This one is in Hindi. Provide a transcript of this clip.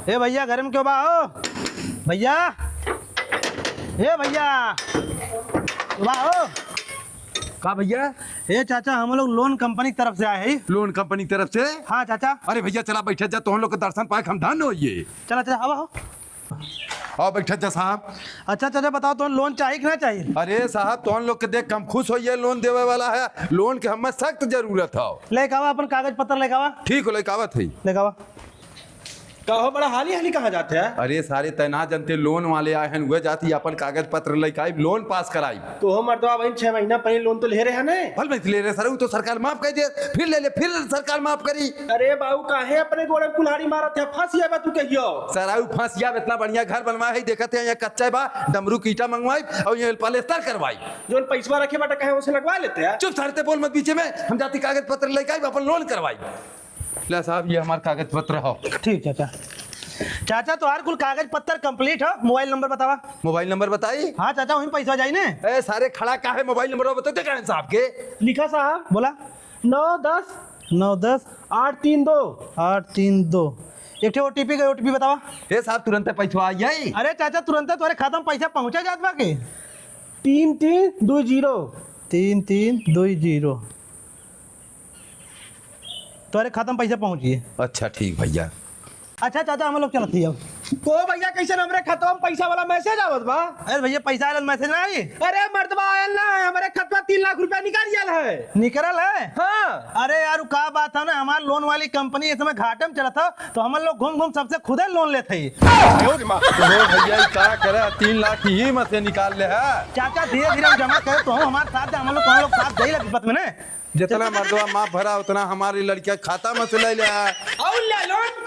ए भैया घर में क्यों बा हो भैया? ए भैया बा हो का भैया? ए चाचा हम लोग लोन कंपनी की तरफ से आए हैं। लोन कंपनी तरफ से? हाँ चाचा। अरे भैया चला बैठे जा, तो हम लोग के दर्शन पाए हम धन होइए। चला चाचा हवा हो। आओ बैठे जा साहब। अच्छा चाचा बताओ तो लोन चाहिए कि ना चाहिए? अरे साहब तो हम लोग के देख हम खुश होइए, लोन देवे वाला है। लोन के हमें सख्त जरूरत है। लेके आवा अपन कागज पत्र लेके आवा। ठीक हो लेकावत है। लेके आवा। कहो बड़ा हाली हाली कहाँ जाते हैं? अरे सारे तैनात जनते लोन वाले आए हैं, वह जाती अपन कागज पत्र लेके आई, लोन पास कराई। तो हो मर्दवा बहन 6 महीना पहले लोन तो ले रहे हैं ना? भल में ले रहे सर, वो तो सरकार माफ कर दे, फिर ले ले, फिर सरकार माफ करी। अरे बाबू काहे अपने गोड़े में कुल्हाड़ी मारत है? फंसिया बा तू कहियो। सर आऊ फंस गया, इतना बढ़िया घर बनवाया है, देखते हैं यहाँ कच्चा बा, डमरू की ईटा मंगवाई और ये पलेस्तर करवाई। जो पैसा रखे बाटा कहे उसे लगवा लेते हैं। चुप सरते बोल मत बीचे में, हम जाती कागज पत्र लेके आई, अपन लोन करवाई। ले साहब ये हमारा कागज पत्र हो। ठीक चाचा। चाचा तो हर कुल कागज पत्र कंप्लीट हो। मोबाइल नंबर बतावा। मोबाइल नंबर बताई? हाँ चाचा वहीं पैसा जाई ने। ए सारे खड़ा का है, मोबाइल नंबर बताते कहें साहब के? लिखा साहब बोला 910 910 832 832। एक OTP का OTP बतावा। ए साहब तुरंत पैसा आई है। अरे चाचा तुरंत तुम्हारे खाता में पैसा पहुंचा जात बा के? 3320 3320 तुम्हारे खाता में पैसा पहुंचिए। अच्छा ठीक भैया। अच्छा चाचा हम लोग चलते हैं अब। को भैया कैसे हमरे खाता में पैसा वाला मैसेज आवत बा? अरे भैया पैसा आयल मैसेज ना आई? अरे मर्दबा आयल ना, हमारे खाता 3 लाख रुपया निकाल है। निकल है? हाँ। अरे यार का बात है ना, हमारे लोन वाली कंपनी इस समय घाटे में चला था, तो हम लोग घूम घूम सबसे खुद ही लोन लेते ही। तो भैया ये क्या करे, 3 लाख ही मत से निकाल ले है। चाचा धीरे धीरे हम जमा करे तो हमारे साथ हम लोग साथ दे लगी बात में ने। जितना मर्दवा माफ भरा उतना हमारी लड़कियां खाता में से ले ले। और ले लोन